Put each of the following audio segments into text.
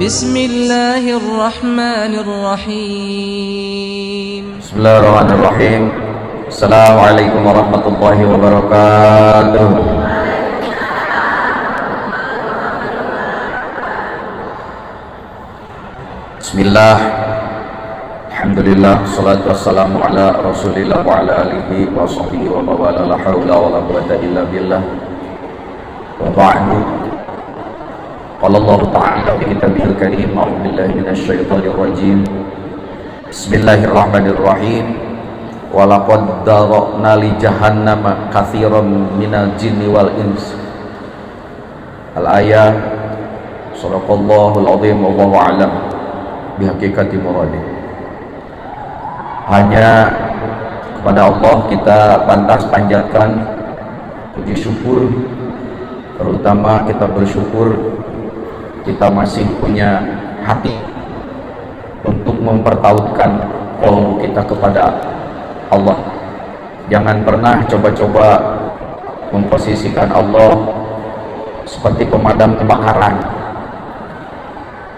Bismillahirrahmanirrahim. Bismillahirrahmanirrahim. Assalamualaikum warahmatullahi wabarakatuh. Bismillah. Alhamdulillah, salatu wassalamu ala Rasulillah wa ala alihi wa sahbihi wa mawala, la haula wa la quwwata illa billah. Wa ba'du. Qala Allah ta'ala fi kitabihil karim, a'udzu billahi minasy syaithanir rajim. Bismillahirrahmanirrahim. Wa laqad dara'na li jahannama katsiran minal jinni wal ins. Al-ayah. Shadaqallahul azim, wallahu a'lam bihaqikati muradih. Hanya kepada Allah kita pantas panjatkan puji syukur, terutama kita bersyukur kita masih punya hati untuk mempertautkan qalbu kita kepada Allah. Jangan pernah coba-coba memposisikan Allah seperti pemadam kebakaran.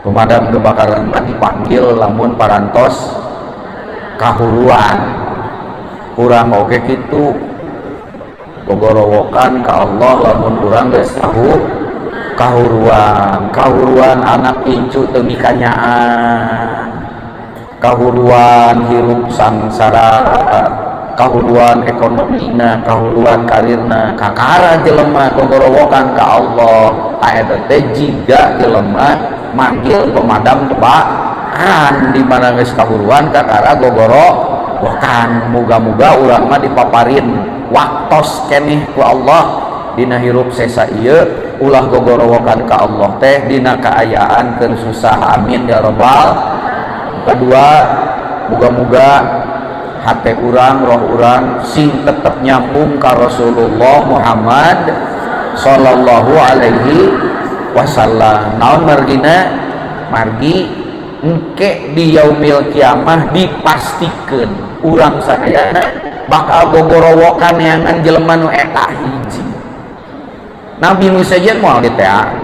Pemadam kebakaran dipanggil lamun parantos kahuruan, kurang oke gitu gogorowokan ke Allah lamun kurang geus tahu kahuruan anak incu teu mikanyaan, kahuruan hirup sangsara, kahuruan ekonomina, kahuruan karirna, kakara jelema gogorowokan ke Allah. Eta teh jiga jelema manggil pemadam kebakaran di mana geus kahuruan kakara gogorowokan. Muga-muga urang mah dipaparin waktos keneh ku Allah dina hirup sesa ieu ulah gogorowokan ka Allah teh dina kaayaan keur susah, amin ya rabbal. Kedua, muga-muga hate urang, roh urang sing tetep nyambung ka Rasulullah Muhammad sallallahu alaihi wasallam. Naon margina? Margi engke di yaumil kiamah dipastikeun urang sadayana bakal gogorowokan neangan jelema nu eta hiji. Nabi Musa jeung moal diteangan.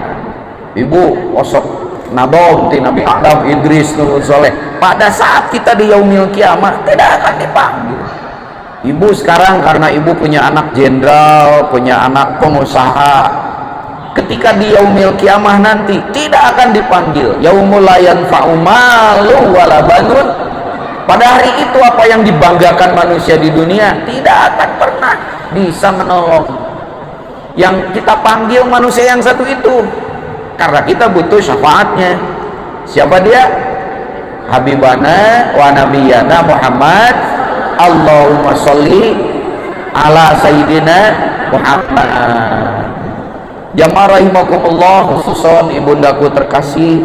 Ibu osok nabom ti Nabi Adam, Idris, Nuh, Soleh. Pada saat kita di yaumil kiamah tidak akan dipanggil. Ibu sekarang karena ibu punya anak jenderal, punya anak pengusaha, ketika di yaumil kiamah nanti tidak akan dipanggil. Yaumul la yanfa'u malun wala banun. Pada hari itu apa yang dibanggakan manusia di dunia tidak akan pernah bisa menolong. Yang kita panggil manusia yang satu itu karena kita butuh syafaatnya. Siapa dia? Habibana wa nabiyana Muhammad. Allahumma sholli ala sayyidina Muhammad. Jamaah rahimakumullah, khususon ibundaku terkasih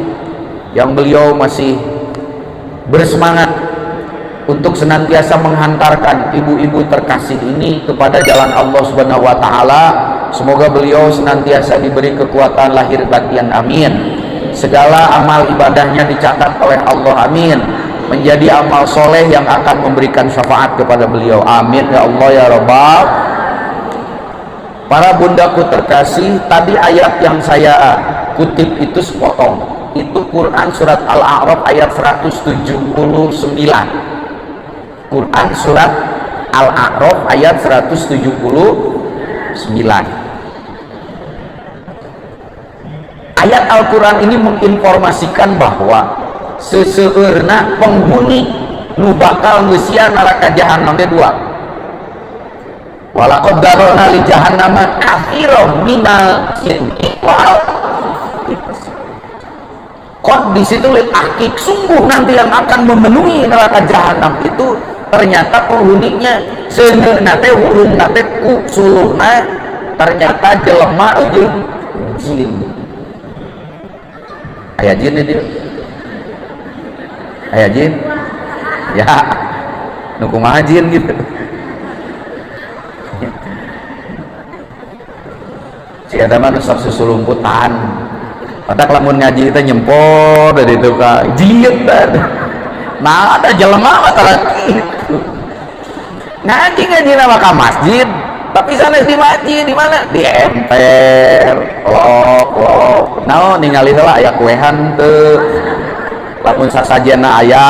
yang beliau masih bersemangat untuk senantiasa menghantarkan ibu-ibu terkasih ini kepada jalan Allah Subhanahu wa taala. Semoga beliau senantiasa diberi kekuatan lahir batin, amin. Segala amal ibadahnya dicatat oleh Allah, amin. Menjadi amal soleh yang akan memberikan syafaat kepada beliau, amin ya Allah ya Rabbal. Para bundaku terkasih, tadi ayat yang saya kutip itu sepotong. Itu Quran surat Al-A'raf ayat 179. Quran surat Al-A'raf ayat 179. Ayat Al-Quran ini menginformasikan bahwa seseueurna penghuni nu bakal ngeusian neraka jahanam teh dua. Walaqad darana li jahannama katsiran minal jinni wal ins. Kod di situ tahqiq, sungguh nanti yang akan memenuhi neraka jahanam itu ternyata penghuninya seueurna teh wurungna teh ku suluhna ternyata jelema jeung jin. Aya jin itu, aya jin ya nu kumaha jin gitu. Si eta mah sok susulumputan, padak lamun ngaji kita nyempor dari itu ka jin dan nah ada jelema mah tara kitu ngaji nama ka masjid tapi sana di masjid di mana di emper nah ningali lah aya kuehan teu lamun sasajena aya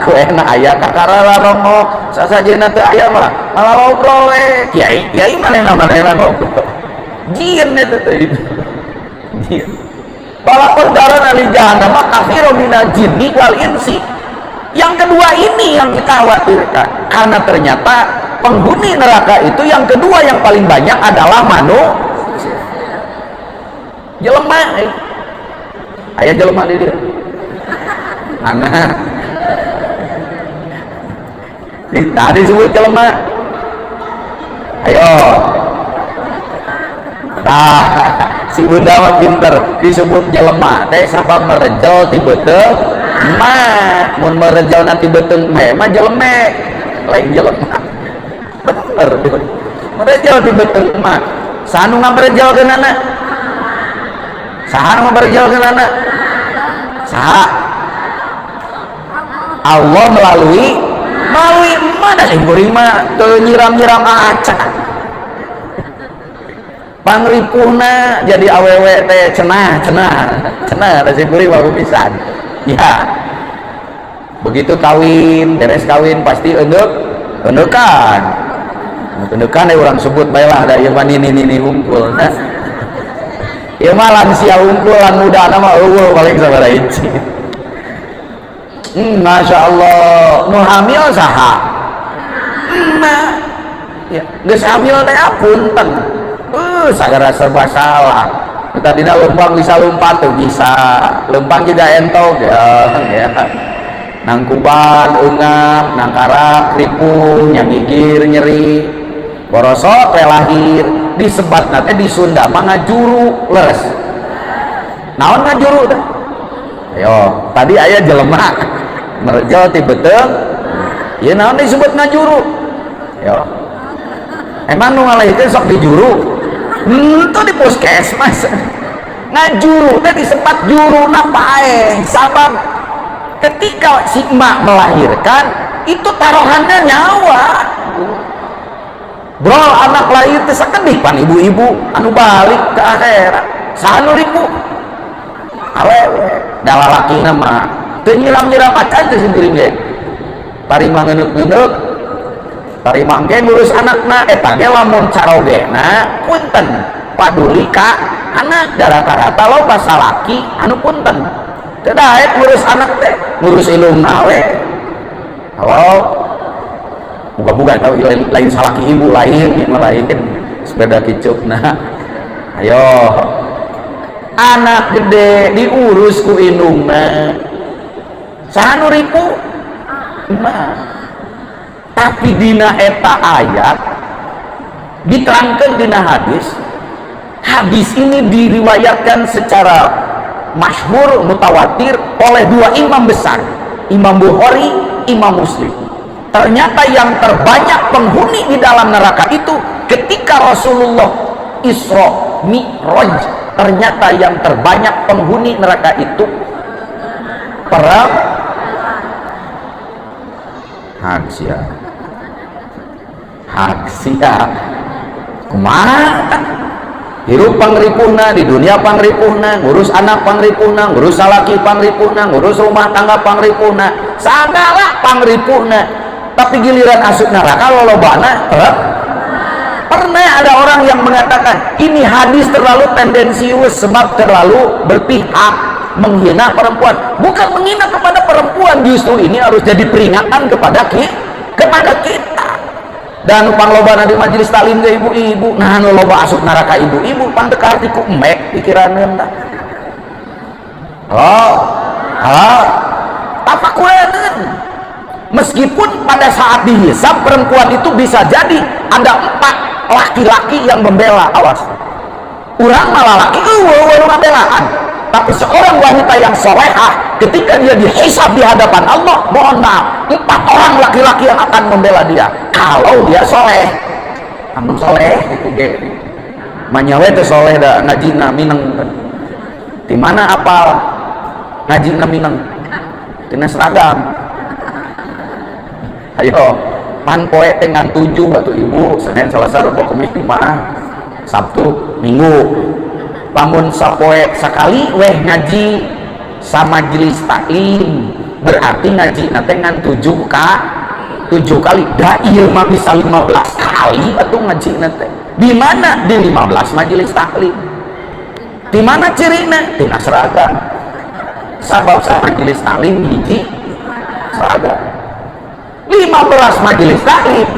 kuehna aya kakarara rongok sasajena teu aya mah malah ngobrol we kiai manehna ngobrol jieun eta teh jieun balakon daran ali jahannam kafiru minal jinni wal insi. Yang kedua ini yang kita khawatirkan, karena ternyata penghuni neraka itu yang kedua yang paling banyak adalah manusia. Jelema aya jelema di dieu anak tadi disebut jelema ayo si bunda mah pinter disebut jelema teh sapa merejel ti beuteung mah mun merejel nanti beuteung mah jeleme lain jelema bener merejel ti beuteung mah sanu ngamerjelkeunana saha ngamerjelkeunana saha Allah melalui mana sih kuring mah teu nyiram-nyiram aca pangripuhna jadi awewe teh cenah da sih kuring mah pisan ya begitu kawin beres kawin pasti endeukan orang sebut bae lah da ieu mah nini hungkul ieu mah lansia hungkul lan muda mah eueuh paling sabaraha hiji. Masya Allah nu hamil saha ya geus hamil teh apunten sagara serba salah tadina lempang bisa lompat tuh bisa lempang juga entog ya nang kuban eungap nang karak ripuh nyagigir nyeri borosok teh lahir disebat teh di Sunda mah ngajuru leres naon ngajuru teh ayo tadi aya jelema merejel ti beuteung ieu naon disebut ngajuru yo emang nu ngalahikeun sok dijuru itu di puskesmas ngajuru teh disebat juruna pae sabab ketika si emak melahirkan itu taruhannya nyawa bro anak lahir teh sakedih pan ibu-ibu anu balik ke akhirat sanu ribu awewe da lalakina mah teu nyiram-nyiram acan teh sendiri ge parima ngeuneup-ngeuneup parima ge ngurus anakna eta ge lamun carogena punten paduli ka anak da rata-rata loba salaki anu punten teu daek ngurus anak teh ngurus ilungna we halo buka-buka tau lain salaki ibu lain sepeda kicupna ayo anak gede diurus ku indungna sanu ribu tapi dina eta ayat diterangkan dina hadis ini diriwayatkan secara masyhur mutawatir oleh dua imam besar Imam Bukhari Imam Muslim. Ternyata yang terbanyak penghuni di dalam neraka itu ketika Rasulullah Isra Mi'raj, ternyata yang terbanyak penghuni neraka itu haksia kumaha hirup pangripuhna di dunia pangripuhna ngurus anak pangripuhna ngurus salaki pangripuhna ngurus rumah tangga pangripuhna sagala pangripuhna tapi giliran asup neraka lolobana pernah ada orang yang mengatakan ini hadis terlalu tendensius sebab terlalu berpihak menghina perempuan. Bukan menghina kepada perempuan, justru ini harus jadi peringatan kepada kita. Dan upang loba di majelis taklim ke ibu-ibu, nah nu loba asup neraka ibu-ibu pan teu karti ku emek pikiraneun tah. Apa kueun? Meskipun pada saat dihisab perempuan itu bisa jadi ada 4 laki-laki yang membela, awas. Urang malah laki belaan. Tapi seorang wanita yang solehah ketika dia dihisab di hadapan Allah, mohon maaf, 4 orang laki-laki yang akan membela dia kalau dia soleh. Anu soleh itu ge manyawe teh soleh da ngajina mineng di mana apal ngajina mineng tina seragam ayo pan poe dengan 7 batu ibu Senin Selasa Rabu Kamis Jumat Sabtu Minggu lamun sapoe sakali weh ngaji sama majelis taklim berarti ngaji nate ngan 7 kali da ieu mah bisa 15 kali atuh ngaji nate di mana di 15 majelis taklim di mana cirina tina seragam sabab sa majelis taklim hiji seragam 15 majelis taklim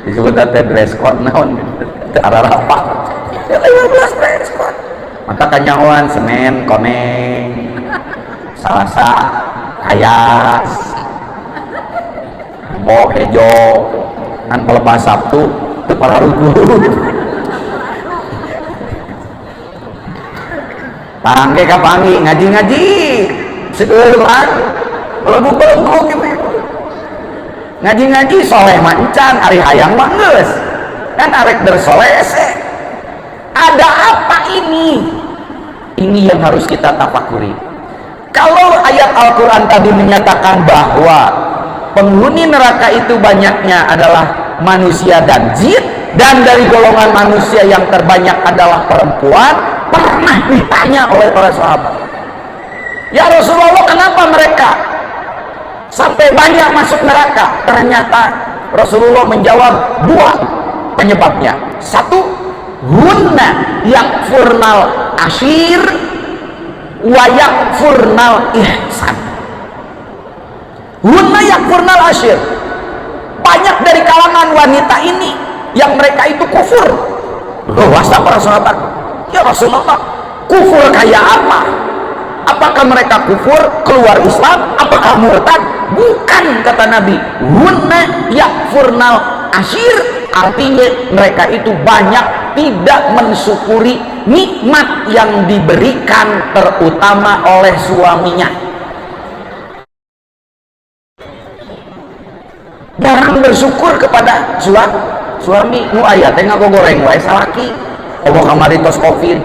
disebut teh dress code naon arah rapat 15 dress code maka kanyawan Senin koneng Selasa kayas Bo hejo kan pelepas Sabtu itu para rugu pangge ka pangi ngaji segeurang belegu gitu ngaji soleh mancan ari hayang mah geus kan arek bersoleh ada apa ini yang harus kita tafakuri. Kalau ayat Al-Quran tadi menyatakan bahwa penghuni neraka itu banyaknya adalah manusia dan jin, dan dari golongan manusia yang terbanyak adalah perempuan, pernah ditanya oleh para sahabat, ya Rasulullah, kenapa mereka sampai banyak masuk neraka? Ternyata Rasulullah menjawab dua penyebabnya. Satu, hunna yakfurnal ashir wa yakfurnal ihsan. Hunna yakfurnal ashir, banyak dari kalangan wanita ini yang mereka itu kufur. Wasa para sahabat, ya Rasulullah, kufur kayak apa? Apakah mereka kufur, keluar Islam, apakah murtad? Bukan, kata Nabi. Hunna yakfurnal ashir, artinya mereka itu banyak tidak mensyukuri nikmat yang diberikan terutama oleh suaminya. Jarang bersyukur kepada suami. Nu aya teh ngagogoreng wae salaki. Allah kamari tos Covid.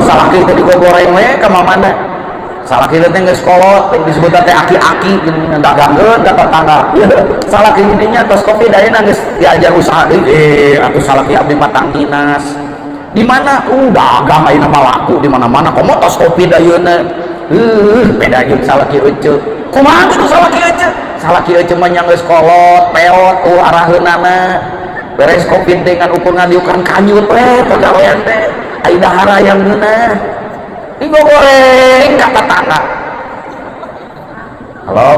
Salaki teh digogoreng wae ka mana? Salaki teh geus kolot, disebut teh aki-aki geuning dagangeun ka tetangga. Salaki intinya tos Covid ayeuna geus diajar usaha deui. Atuh salaki abdi matang dinas. Di mana dagang ayeuna mah laku di mana-mana. Komo tos Covid ayeuna. Beda jeung salaki euceuk. Kumaha kitu salaki euceuk? Salaki euceuk mah nya geus kolot, peot araheunana. Beres Covid teh kan ukur ngadiukan kanyut pegawaian teh. Ai dahara yang geunah. Digoreng ka tetangga. Halo.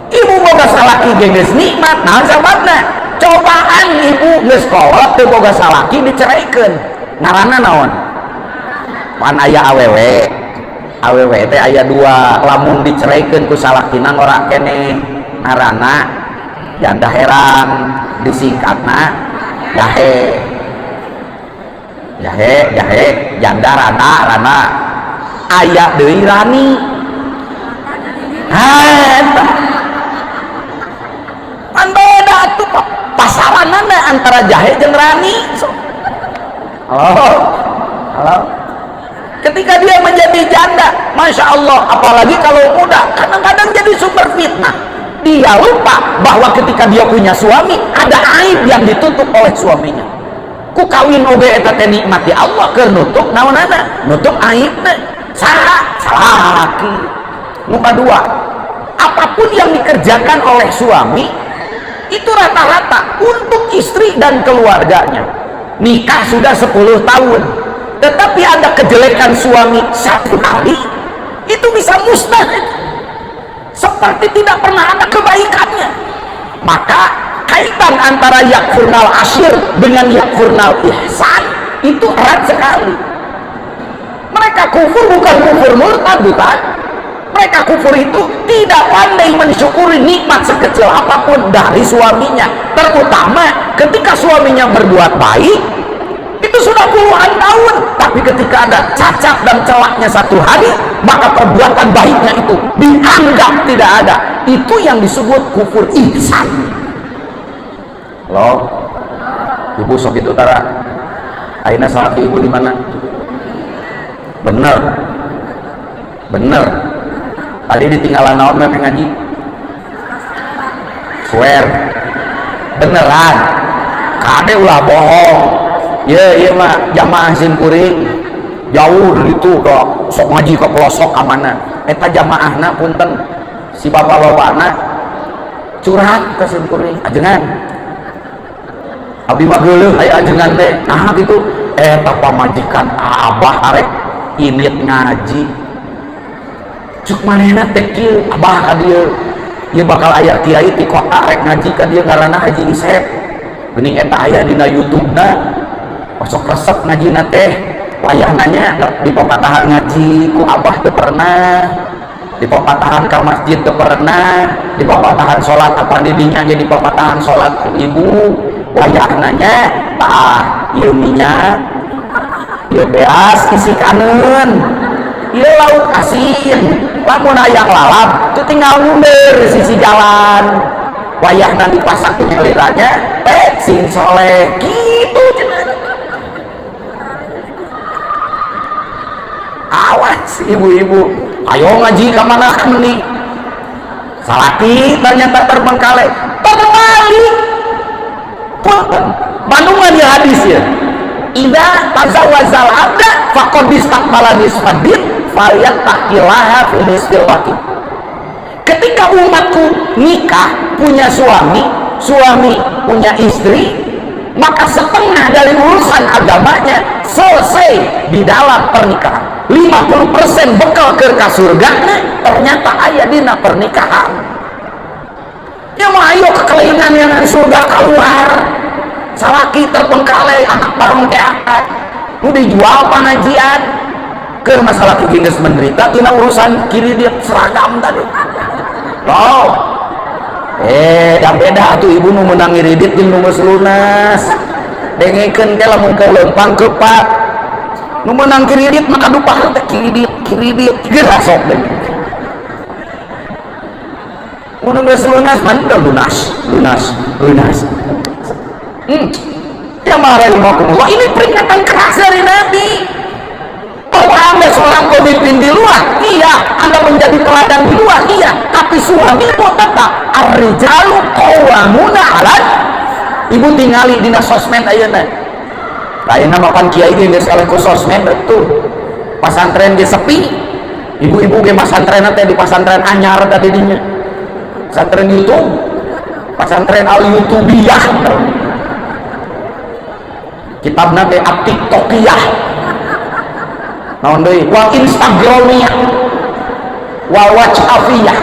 Ibu boga salaki ge geus nikmat, naon sababna? Cobaan ibu geus kolot teu boga salaki diceraikeun. Ngaranna naon? Pan aya awewe teh aya dua, lamun diceraikeun ku salakina ora keneh. Ngaranna janda heran, disingkatna jahe, janda rana aya deui rani. Pan beda tuh pasaranana antara jahe jeung rani. Halo. Ketika dia menjadi janda, Masya Allah, apalagi kalau muda, kadang-kadang jadi sumber fitnah. Dia lupa bahwa ketika dia punya suami, ada aib yang ditutup oleh suaminya. Ku kawin oge eta teh nikmat di Allah keur nutup naonana? Nutup aibna. Salah laki. Nu kadua, apapun yang dikerjakan oleh suami itu rata-rata untuk istri dan keluarganya. Nikah sudah 10 tahun, tetapi ada kejelekan suami satu kali, itu bisa musnah, seperti tidak pernah ada kebaikannya. Maka kaitan antara yakfurnal ashir dengan yakfurnal ihsan itu erat sekali. Mereka kufur bukan kufur murtad, bukan. Mereka kufur itu tidak pandai mensyukuri nikmat sekecil apapun dari suaminya, terutama ketika suaminya berbuat baik. Itu sudah puluhan tahun, tapi ketika ada cacat dan celaknya satu hari, maka perbuatan baiknya itu dianggap tidak ada. Itu yang disebut kufur ihsan. Halo, ibu sok itu tara aina salaki ibu di mana? Bener tadi ditinggalan naon memang ngaji swear beneran kade ulah bohong ya iya mah jamaah simkuring jauh dari itu dok sok ngaji ke pelosok kamana eta jamaahna punten si bapak lobana curhat ke simkuring ajengan abdi mah geuleuh aya ajengan teh nah gitu eta pamajikan abah arek init ngaji cuk manehna teh kieu abah ka dieu ieu bakal aya kiai ti kota rek ngaji ka dieu ngaranna Haji Isep geuning eta aya dina YouTube-na masuk resep ngajina teh wayah nanya di pepatahan ngaji ku abah teu pernah di pepatahan ka masjid teu pernah di pepatahan salat apa didinya jadi pepatahan salat ku ibu wayah nanya tah ieu minyak ieu beas isi kaneun ieu lauk asin lamun hayang lalap teu tinggal mundur sisi jalan wayahna dipasak nyeliranya sing soleh gitu cenah. Awas ibu-ibu ayo ngaji kemana nih salaki ternyata terbengkalai terbalik Bandungan ya hadis ya idza tazawwazal abda faqad istaqbala nisfadin falyattaqillaha fi nisfil waqti. Ketika umatku nikah punya suami punya istri, maka setengah dari urusan agamanya selesai di dalam pernikahan. 50% bekal ke surga ternyata aya dina pernikahan. Ya mah ayo kekelingan yang dari surga keluar. Salaki terbengkalai anak bareng teh angkat. Nu dijual pengajian ke masalah geus menderita tina urusan kiri dia seragam tadi. Oh. Dan beda atuh ibu nu meunang ngiridit jeung nu geus lunas. Dengekeun teh lamun kelempang ke Pak. Nu meunang kiridit maka dupa teh kiridit geura sok deh. Mun geus lunas mah lunas. Ya marahumullah ini peringatan keras dari Nabi. Kalau Anda seorang pemimpin di luar, iya, Anda menjadi teladan di luar, iya, tapi suami itu tetap ar-rijalu qawwamuna 'alal. Ibu tingali dina sosmed ayeuna. Lainna makan kiai ge geus eleh ku sosmed betul. Pasantren ge sepi. Ibu-ibu ge pasantren teh di pasantren anyar tadi dinya. Pasantren YouTube. Pasantren al-YouTubiyah. Kitabna teh at-tiktokiyah. Naon deui? Wal instagramiyah. Wal whatsappiyah.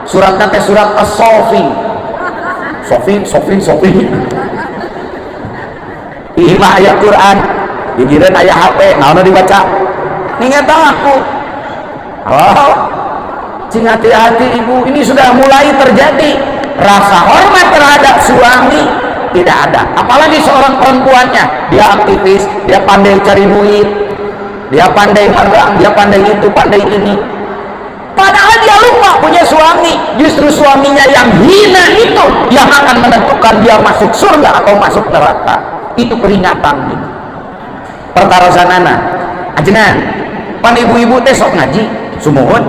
Suratna teh surat as-sofi. Sofi. Ieu mah aya Quran, digireun aya HP, naon dibaca? Ningata aku. Oh. Cing hati-hati ibu, ini sudah mulai terjadi rasa hormat terhadap suami tidak ada, apalagi seorang perempuannya dia aktivis, dia pandai cari duit, dia pandai dagang, dia pandai itu, pandai ini, padahal dia lupa punya suami. Justru suaminya yang hina itu yang akan menentukan dia masuk surga atau masuk neraka. Itu peringatan gitu. Perkara sanana ajengan pan ibu-ibu teh sok ngaji sumuhun,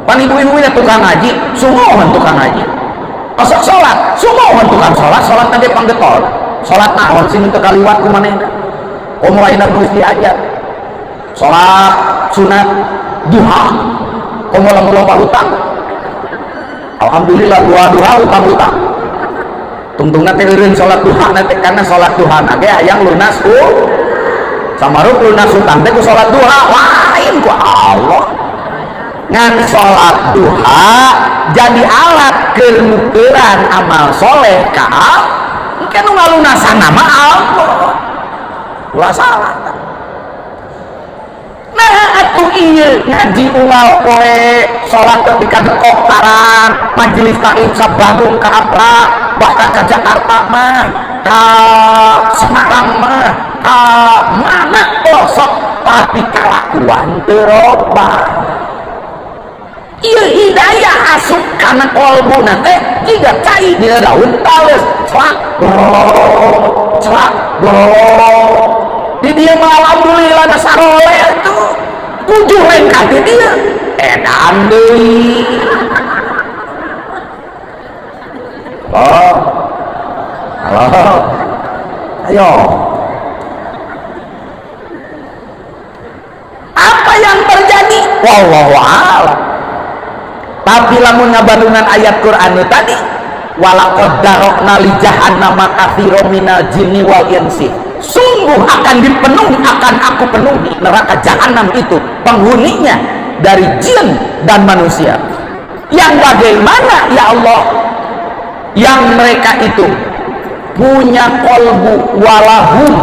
pan ibu-ibu nya tukang ngaji sumuhun tukang ngaji. Masuk sholat, semua tukang sholat nanti panggetol. Sholat naon sih untuk kaliwat ku manehna. Mulainya terus diajar. Sholat sunat duha. Loba hutang. Alhamdulillah duha hutang. Tungtungna teh eureun sholat duha nanti karena sholat duha ge hayang lunas ku. Samaruk lunas hutang teh ku sholat duha lain ku Allah. Ngan sholat duha jadi alat kenukeran amal soleh ka kan ngalunasan nama Allah ulah salah. Nah atuh ieu ngaji unggal poe sholat ketika dekoktaran majelis taklim sabandung ka Abra bahkan ka Jakarta mah ka Semarang mah ka mana sok tapi kalakuan teu robah. Ieu hidayah asup kana kolbuna teh jiga cai dina daun tales celak di dia mah alhamdulillah dasarole itu 7 lengkap di dia edan deui. Oh, halo, ayo. Apa yang terjadi? Wallahu a'lam. Tapi lamun ngabarungan ayat Quran tadi, walaqad darokna li jahannama katsiran minal jinni wal insi. Sungguh akan dipenuhi, akan aku penuhi neraka jahanam itu penghuninya dari jin dan manusia. Yang bagaimana ya Allah? Yang mereka itu punya kolbu walahum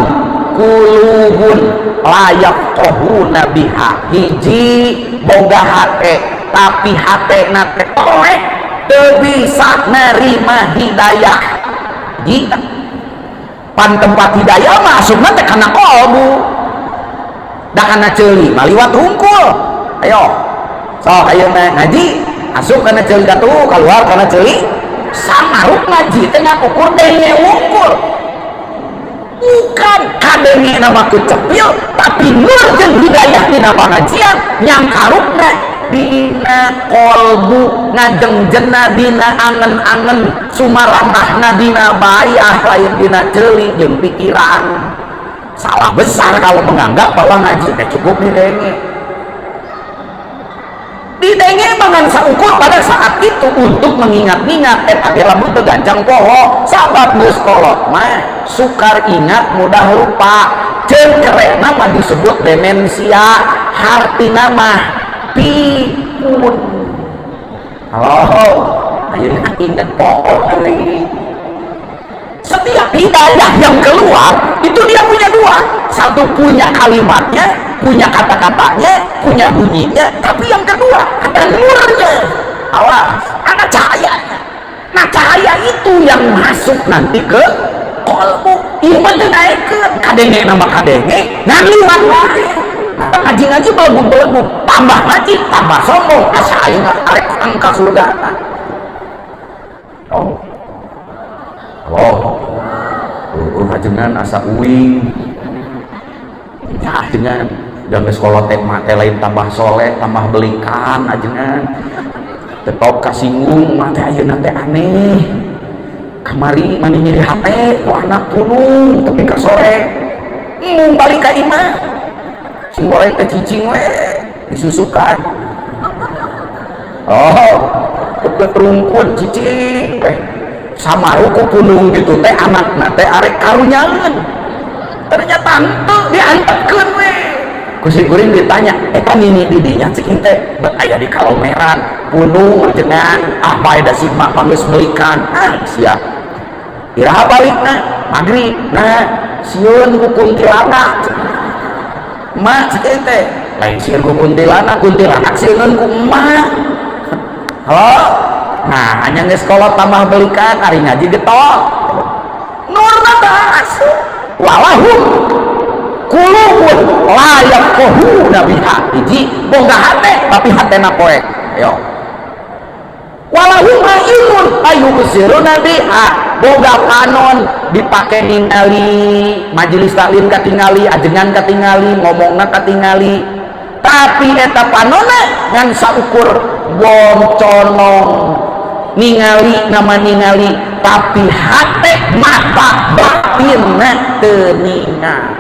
kulubun layak kohuna biha, hiji boga hate tapi hate nate toleh teu bisa nerima hidayah. Gila pan tempat hidayah mah asupna teh kana kolbu da kana ceuli maliwat hungkul. Ayo sok ayeuna ngaji asup kana ceuli katuh keluar kana ceuli samaruk ngaji teh ngakukur denge wungkul. Bukan kadenge nama kucepil tapi nur jeung hidayah dina pangajian nyangkarukna dina kolbu ngajengjenna dina angen-angen sumarambahna dina bayah lain dina ceuli jeung pikiran. Salah besar kalau menganggap bahwa ngaji teh cukup didenge mangan saukur pada saat itu untuk mengingat-ingat tapi lamun teu gancang poho sabab geus kolot mah sukar ingat mudah lupa jeung kerena mah disebut demensia hartina mah pikun. Halo ayeuna ingat poho deui. Setiap hidayah yang keluar itu dia punya dua, satu punya kalimatnya, punya kata-katanya, punya bunyinya, tapi yang kedua ada nurnya. Awas, ada cahayanya. Nah cahaya itu yang masuk nanti ke kolbu iman dinaikkan kadenge nama kadenge nganiwan wae. Ngaji-ngaji belegu-belegu tambah ngaji tambah sombong asa aing arek angka surga. Ajengan asa uing ya ajengan dan sekolah teh mate lain tambah soleh tambah belikan ajengan tetap kasinggung mate ayeuna teh aneh kamari mani nyeri HP ku anak punung tapi ke sore balik ka imah sing goreng teh cicing we disusukan keterungkun cicing sama ruku punung gitu teh anakna teh arek karunyangan ternyata henteu diantetkeun we ku si kuring ditanya eta nini didinya cik teh aya di Kalomeran punung jenengan apa da si mak panggeus melikan sia iraha balikna magrib nah sieun ku kuntilanak mak cik teh lain sieun ku kuntilanak sieun ku emak. Halo. Nah, hanya nge sekolah tambah belikan hari ngaji getok nurna asup walahum kulubun layak kohu nabiha hiji boga hate tapi hatena poek. Ayo walahum ayun ayu besiruna biha boga panon dipake ningali majelis taklim katingali ajengan katingali ngomongna katingali tapi eta panonna ngan saukur bonconong ningali nama ningali tapi hate mata batinna teu ningali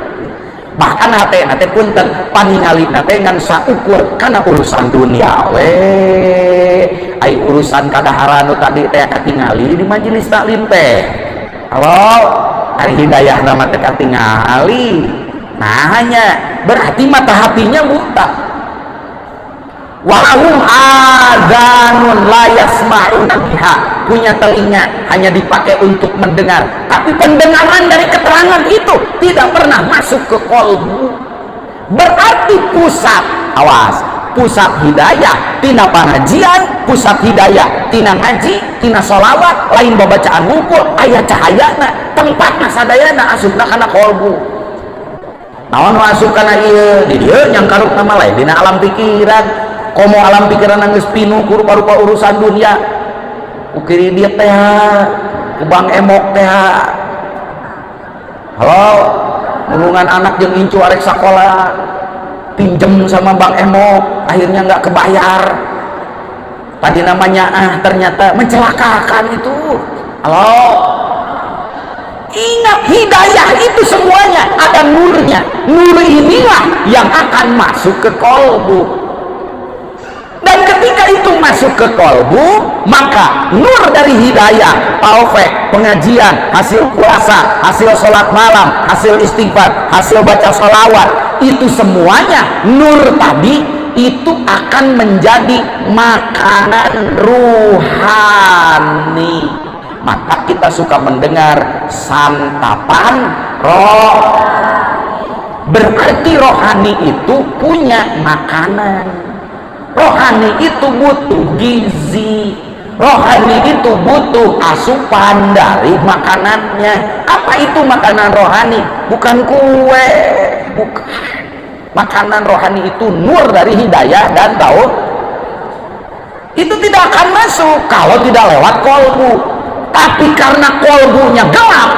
bahkan hate punten paningali teh ngan saukur kana urusan dunia we ai urusan kadahara nu tadi teh katingali di majelis taklim teh. Halo ari hidayah nama teh katingali nah hanya berarti mata hatinya buta. Walahum adzanun la yasma'una biha punya telinga hanya dipakai untuk mendengar tapi pendengaran dari keterangan itu tidak pernah masuk ke kolbu. Berarti pusat awas pusat hidayah tina pengajian, pusat hidayah tina ngaji, tina sholawat lain babacaan wukul aya cahayana tempatna sadayana asupna kana kolbu. Naon masuk kana ieu di dieu nyangkaruk nama lain dina alam pikiran. Komo alam pikiran geus pinuh ku rupa-rupa urusan dunia ukiri dia teh ku bang emok teh. Halo hubungan anak jeung incu arek sakola pinjem sama Bang Emo akhirnya nggak kebayar, tadi namanya ternyata mencelakakan itu. Halo, ingat hidayah itu semuanya ada nurnya. Nur inilah yang akan masuk ke kolbu, dan ketika itu masuk ke kolbu, maka nur dari hidayah, taufik, pengajian, hasil puasa, hasil sholat malam, hasil istighfar, hasil baca sholawat, itu semuanya nur tadi itu akan menjadi makanan ruhani. Maka kita suka mendengar santapan roh, berarti rohani itu punya makanan. Rohani itu butuh gizi, rohani itu butuh asupan dari makanannya. Apa itu makanan rohani? Bukan kue, bukan. Makanan rohani itu nur dari hidayah dan tauhid. Itu tidak akan masuk kalau tidak lewat kolbu. Tapi karena kolbunya gelap,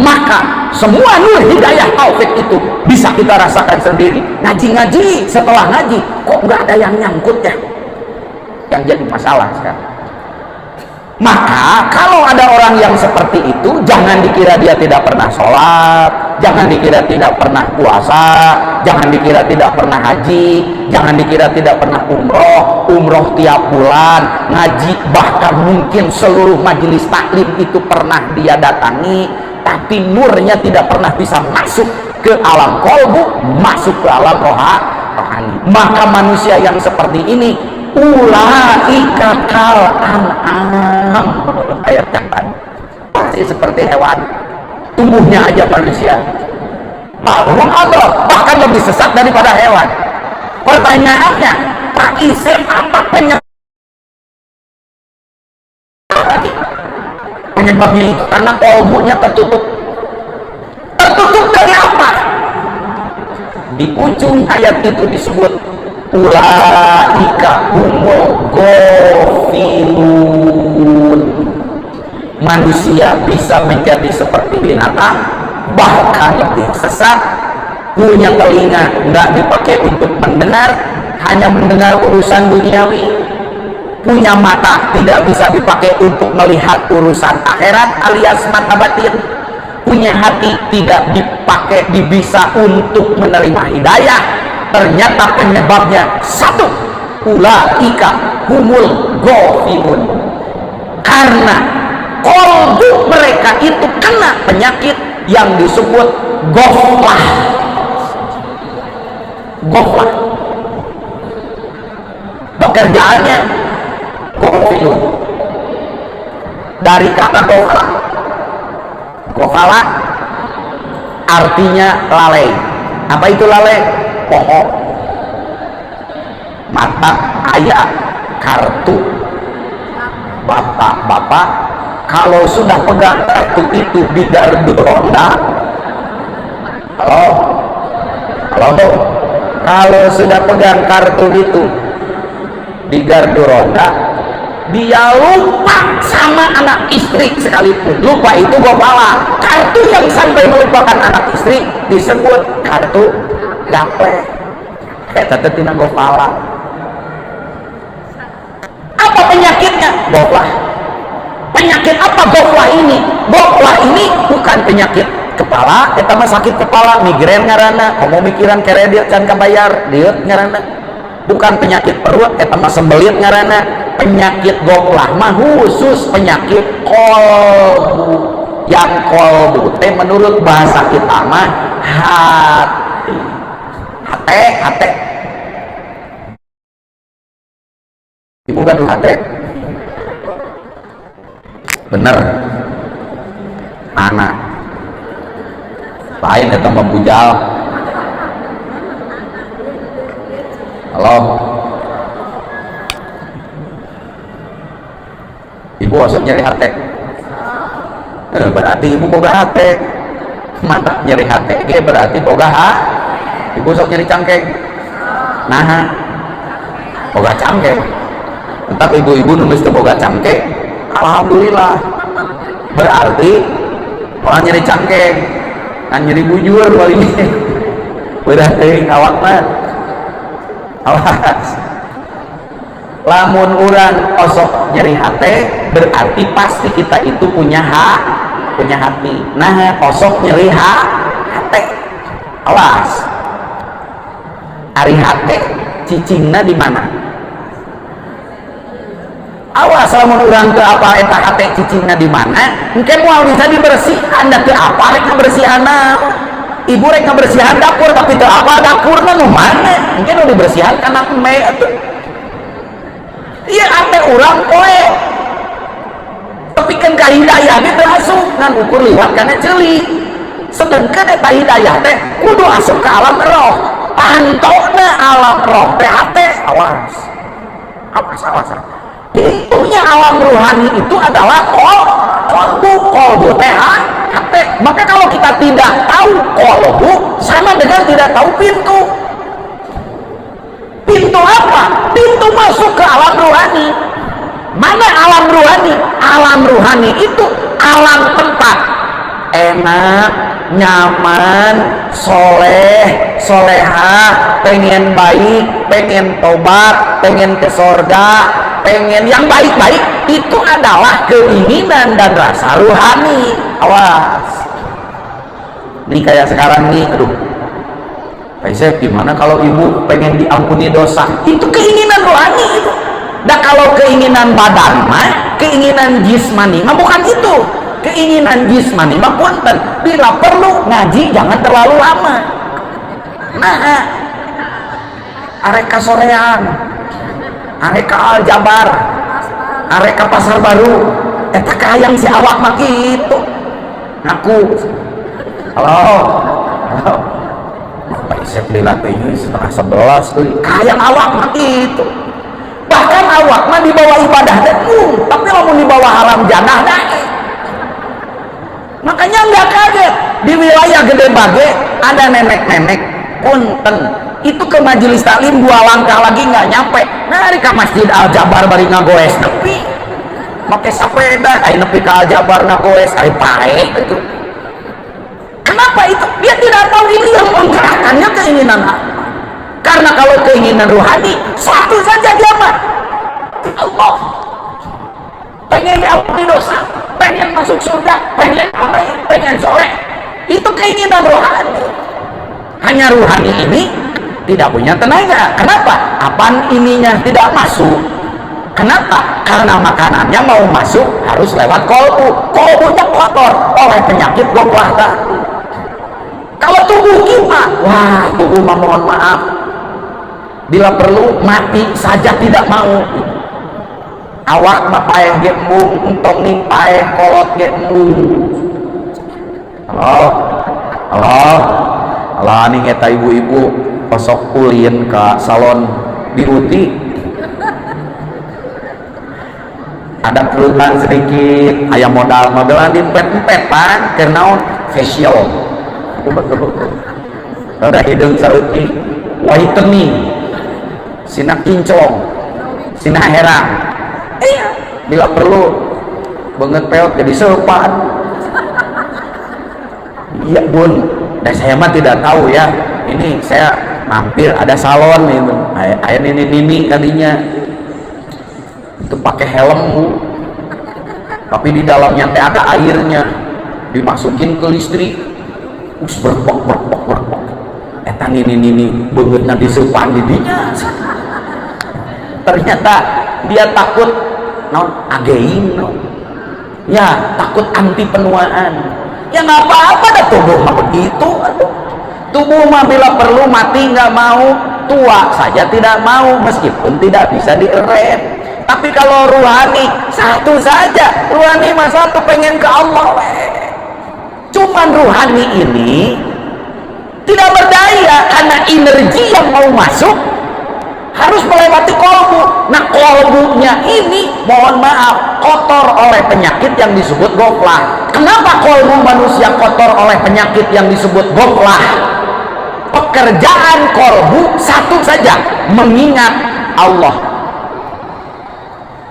maka semua nur hidayah taufik itu bisa kita rasakan sendiri. Ngaji-ngaji, setelah ngaji kok nggak ada yang nyangkut ya, yang jadi masalah sekarang. Maka kalau ada orang yang seperti itu, jangan dikira dia tidak pernah sholat, jangan dikira tidak pernah puasa, jangan dikira tidak pernah haji, jangan dikira tidak pernah umroh tiap bulan, ngaji, bahkan mungkin seluruh majelis taklim itu pernah dia datangi, tapi nurnya tidak pernah bisa masuk ke alam kolbu, masuk ke alam rohani. Maka manusia yang seperti ini ulaika kal an'am, ayat yang tadi, pasti seperti hewan, tumbuhnya aja manusia, bahkan lebih sesat daripada hewan. Pertanyaannya, Pak Isem, apa penyebabnya itu? Karena kolbunya tertutup dari apa? Di ujung ayat itu disebut ulaika humul ghafilun. Manusia bisa menjadi seperti binatang, bahkan lebih sesat. Punya telinga nggak dipakai untuk mendengar, hanya mendengar urusan duniawi. Punya mata tidak bisa dipakai untuk melihat urusan akhirat alias mata batin. Punya hati tidak dipakai bisa untuk menerima hidayah. Ternyata penyebabnya satu, ulaika humul ghafilun, karena kolbu mereka itu kena penyakit yang disebut ghaflah. Pekerjaannya ghafilun, dari kata ghafala artinya lalai. Apa itu lalai? Pohon, mata ayah, kartu. Bapak-bapak kalau sudah pegang kartu itu di gardu ronda, kalau sudah pegang kartu itu di gardu ronda, dia lupa sama anak istri sekalipun. Lupa itu gopala. Kartu yang sampai melupakan anak istri disebut kartu gaple. Kayak tina gopala. Apa penyakitnya? Goplah. Penyakit apa goplah ini? Goplah ini bukan penyakit kepala, kita mah sakit kepala, migrain ngaranna, komo mikiran kere dia can kabayar, dia ngaranna. Bukan penyakit perut, kita mah sembelit ngaranna. Penyakit goplah mah khusus penyakit kolbu. Yang kolbu teh menurut bahasa kita mah hati. Ibu kan hati. Bener. Mana? Lain itu membujal. Halo. Ibu asal nyeri hati. Berarti ibu boga hati. Mantap nyeri hati. Berarti boga ibu sok nyeri cangkeng. Nah, boga cangkeng. Tetap ibu-ibu nulis ke boga cangkeng. Alhamdulillah. Berarti orang nyeri cangkeng, kan nyeri bujur paling. udah teuing awak mah awas. Lamun urang osok nyeri hati berarti pasti kita itu punya hati. Nah osok nyeri hati, awas. Ari hati cicingna di mana? Awas lamun urang teu apa eta hati cicingna di mana? Mungkin moal bisa dibersihkan da teu apa rek ngabersihanna. Ibu rek ngabersihan dapur tapi teu apa dapurna nu mana? Mungkin nu dibersihan kana me atuh. Iya ate urang poe tapi kan ka hidayah teh asup ngan ukur liwat kana ceuli sedangkan eta hidayah teh kudu asup ke alam roh pantona alam roh teh ate awas intinya alam ruhani itu adalah kolbu teh hate. Maka kalau kita tidak tahu kolbu sama dengan tidak tahu pintu apa? Pintu masuk ke alam ruhani. Mana alam ruhani? Alam ruhani itu alam tempat enak, nyaman, soleh, soleha, pengen baik, pengen tobat, pengen ke surga, pengen yang baik-baik. Itu adalah keinginan dan rasa ruhani. Awas, ini kayak sekarang nih, aduh Pak gimana kalau ibu pengen diampuni dosa? Itu keinginan rohani itu. Nah kalau keinginan badan mah, keinginan jismani mah bukan itu. Keinginan jismani mah punten, bila perlu ngaji jangan terlalu lama. Nah, arek ka sorean, arek ka Aljabar, arek ka Pasar Baru, eta kayang si awak mah kitu. Ngaku, halo. Pak Isep dilatihnya setengah 11 tuh kayak awak mah itu. Bahkan awak mah dibawa ibadah teh tapi lamun dibawa haram janah dah. Makanya nggak kaget di wilayah Gede Bage ada nenek-nenek punten itu ke majelis taklim 2 langkah lagi nggak nyampe nari ke Masjid Al-Jabar bari ngagoes nepi make sepeda ai nepi ka Al-Jabar ngagoes ai pae itu. Kenapa itu? Dia tidak tahu ini yang menggerakkannya keinginan apa. Karena kalau keinginan rohani satu saja dia mah Allah pengen diampuni dosa, pengen masuk surga, pengen baik, pengen soleh. Itu keinginan rohani. Hanya rohani ini tidak punya tenaga. Kenapa? Apaan ininya tidak masuk? Kenapa? Karena makanannya mau masuk harus lewat kolbu. Kolbunya kotor oleh penyakit goplah tadi. Kalau tubuh kita, wah tubuh mah mohon maaf, bila perlu mati saja tidak mau. Awak mah paeh ge embung, entong ning paeh kolot ge embung. Halo, ning eta ibu-ibu posok ulin ka salon beauty. Ada keluhan sedikit, aya modal-modalan diempet-empetan keur naon facial. Ada hidung sauti whitening sina kincong sina herang bila perlu banget peot jadi sepan. Iya bun, dan saya mah tidak tahu ya, ini saya mampir ada salon nih air nini kalinya itu pakai helm bu, tapi di dalamnya teh ada airnya dimasukin ke listrik. Berpok eta nini beungeut nanti sepan didinya. Ternyata dia takut naon ageing ya, takut anti penuaan. Ya nggak apa-apa dah tubuh mah begitu. Tubuh mah bila perlu mati nggak mau, tua saja tidak mau meskipun tidak bisa dierem. Tapi kalau ruhani satu saja, ruhani mah satu, pengen ke Allah. Cuman ruhani ini tidak berdaya karena energi yang mau masuk harus melewati kolbu. Nah kolbunya ini mohon maaf kotor oleh penyakit yang disebut goflah. Kenapa kolbu manusia kotor oleh penyakit yang disebut goflah? Pekerjaan kolbu satu saja, mengingat Allah.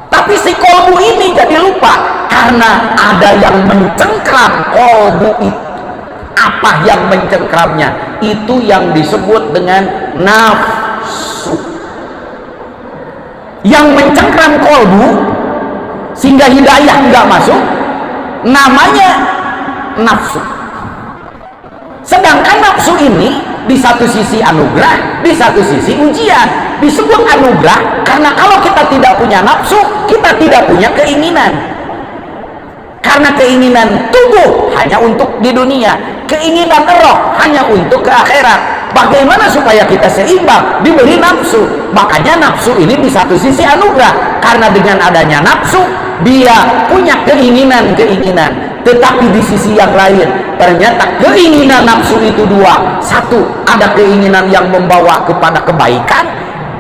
Tapi si kolbu ini jadi lupa karena ada yang mencengkram kolbu itu. Apa yang mencengkramnya? Itu yang disebut dengan nafsu. Yang mencengkram kolbu sehingga hidayah nggak masuk, namanya nafsu. Sedangkan nafsu ini di satu sisi anugerah, di satu sisi ujian. Disebut anugerah karena kalau kita tidak punya nafsu, kita tidak punya keinginan. Karena keinginan tubuh hanya untuk di dunia, keinginan roh hanya untuk ke akhirat. Bagaimana supaya kita seimbang? Diberi nafsu. Makanya nafsu ini di satu sisi anugerah, karena dengan adanya nafsu dia punya keinginan-keinginan. Tetapi di sisi yang lain ternyata keinginan nafsu itu dua. Satu, ada keinginan yang membawa kepada kebaikan.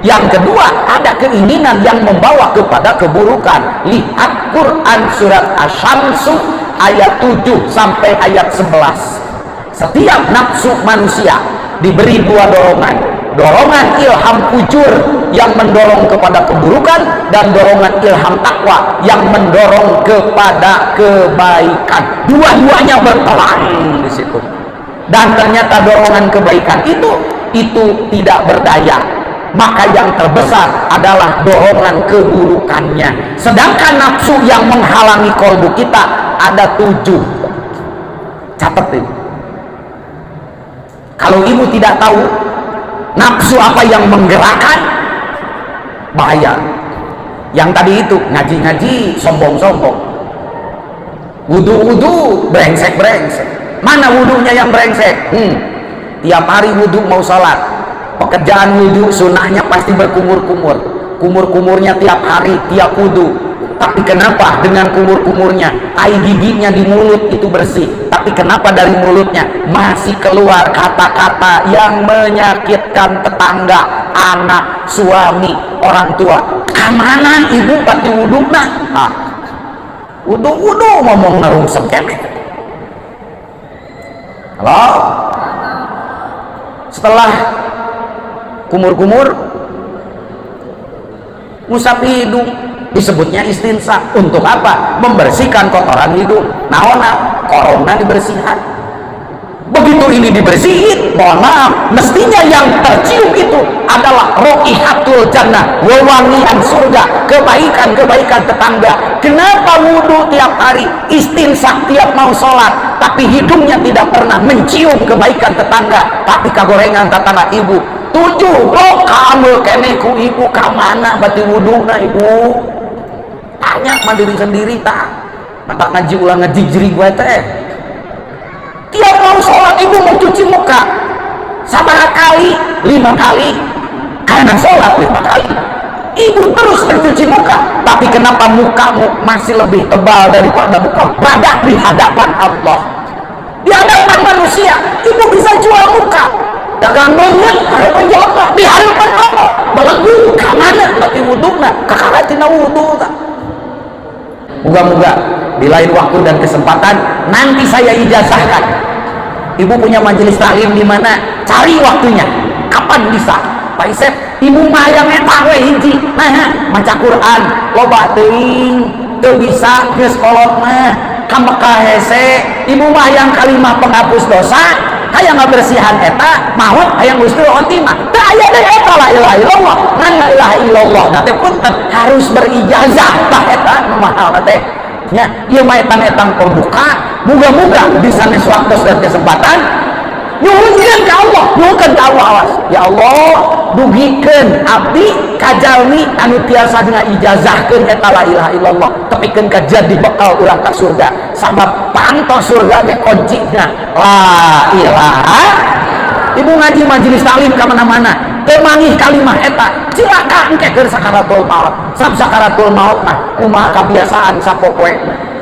Yang kedua, ada keinginan yang membawa kepada keburukan. Lihat Quran surat Asy-Syamsu ayat 7 sampai ayat 11. Setiap nafsu manusia diberi dua dorongan. Dorongan ilham fujur yang mendorong kepada keburukan, dan dorongan ilham takwa yang mendorong kepada kebaikan. Dua-duanya berperan di situ. Dan ternyata dorongan kebaikan itu tidak berdaya. Maka yang terbesar adalah dorongan keburukannya. Sedangkan nafsu yang menghalangi kolbu kita ada 7. Catat ini. Kalau ibu tidak tahu nafsu apa yang menggerakkan, bahaya. Yang tadi itu ngaji-ngaji sombong-sombong, wudu-wudu brengsek-brengsek. Mana wudunya yang brengsek? Tiap hari wudu mau sholat, pekerjaan wudu sunnahnya pasti berkumur-kumur, kumur-kumurnya tiap hari tiap wudu. Tapi kenapa dengan kumur-kumurnya tai giginya di mulut itu bersih, tapi kenapa dari mulutnya masih keluar kata-kata yang menyakitkan tetangga, anak, suami, orang tua? Kemana ibu pati wudu nak? Wudu-wudu ngomong narung sekene. Halo? Setelah kumur-kumur ngusap hidung, disebutnya istinsaq. Untuk apa? Membersihkan kotoran hidung. Naona corona dibersihkan. Begitu ini dibersihin, mohon maaf, mestinya yang tercium itu adalah raihatul jannah, wewangian surga, kebaikan-kebaikan tetangga. Kenapa wudu tiap hari, istinsaq tiap mau sholat, tapi hidungnya tidak pernah mencium kebaikan tetangga? Tapi kagorengan tetangga ibu 7 blok kamu keneku ibu kamana bati wudu na ibu. Tanya mandiri sendiri tak ngaji ulang ngejijri gue teh. Tiap mau sholat ibu mau cuci muka sabaraha kali? 5 kali. Karena sholat 5 kali ibu terus mencuci muka. Tapi kenapa mukamu masih lebih tebal daripada muka badak di hadapan Allah, di hadapan manusia? Ibu bisa jual muka dagang banget menjual di hadapan Allah. Balagu kamana tapi wuduna kakaratina wudu tak. Moga-moga di lain waktu dan kesempatan nanti saya ijazahkan. Ibu punya majelis taklim di mana? Cari waktunya. Kapan bisa? Pak Isep, ibu mah yang eta we hiji. Nah, maca Quran loba teuing, teu bisa geus kolot mah ka Mekah hese. Ibu mah yang kalimah penghapus dosa, hayang ngabersihan eta, maot hayang husnul khotimah. Teu aya deui eta la ilaha illallah. Ngan la ilaha illallah na teh punten harus berijazah tah eta nu mahal teh. Nya, ieu mah etang-etang pembuka. Moga-moga di sanes waktu dan kesempatan nyuhunkeun ka Allah, nyuhunkeun ka Allah. Awas ya Allah, dugikeun abdi ka jalmi anu tiasa ngaijazahkeun eta la ilaha illallah, tepikeun ka jadi bekal urang ka surga. Sabab pantos surga ge kuncina la ilaha. Ibu ngaji majelis taklim ka mana-mana teu mangih kalimah eta, cilaka engke keur sakaratul maut. Sab sakaratul maut mah kumaha kabiasaan sapopoe.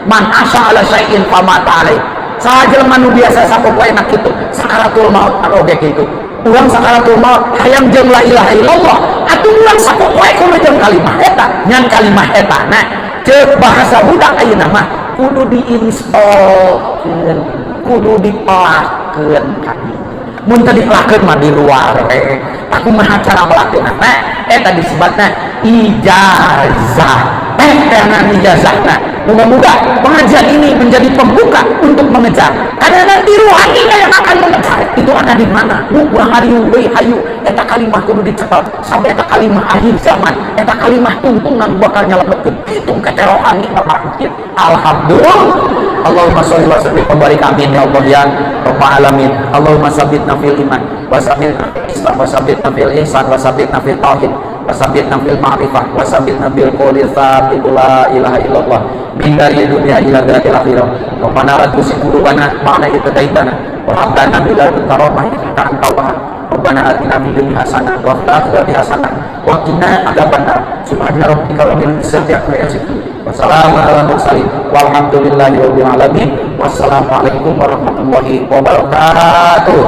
Man asa ala syai'in famata alaih. Saha jelema nu biasa sapopoe nak kitu sakaratul maut oge kitu. Urang sakaratul maut hayang jeung la ilaha illallah, atuh urang sapopoe kudu jeung kalimah eta. Ngan kalimah eta nah ceuk bahasa budak ayeuna mah kudu diinstalkeun, kudu dipelakeun ka dieu. Mun teu dipelakeun mah di luar aku mah cara melakeunna eta disebutna ijazah. Teh kana ijazahna Mudah-mudahan pengajian ini menjadi pembuka untuk mengejar, karena nanti ruhaninya yang akan mengejar itu ada di mana. Hayu hayu eta kalimah kudu dicekel sampai eta kalimah akhir zaman, eta kalimah tuntunan bakal nyelametkeun itu keterohani Bapak. Alhamdulillah. Allahumma sholli wa sallim wa barik amin ya Allah ya rabbal alamin. Allahumma sabbitna fil iman wa sabbitna fil islam wa sabbitna fil ihsan wa sabbitna fil tauhid wa sabbitna fil ma'rifah wa sabbitna bil qouli tsabit la ilaha illallah min dari dunia ila dari akhirah. Rabbana la tuzigh qulubana ba'da idh hadaytana wa hab lana min ladunka rahmah innaka antal wahhab. Rabbana atina fid dunya hasanah wa fil akhirati hasanah wa qina adzabannar. Subhana rabbika rabbil izzati amma yasifun. Wassalamu ala mursalin walhamdulillahi rabbil alamin. Wassalamualaikum warahmatullahi wabarakatuh.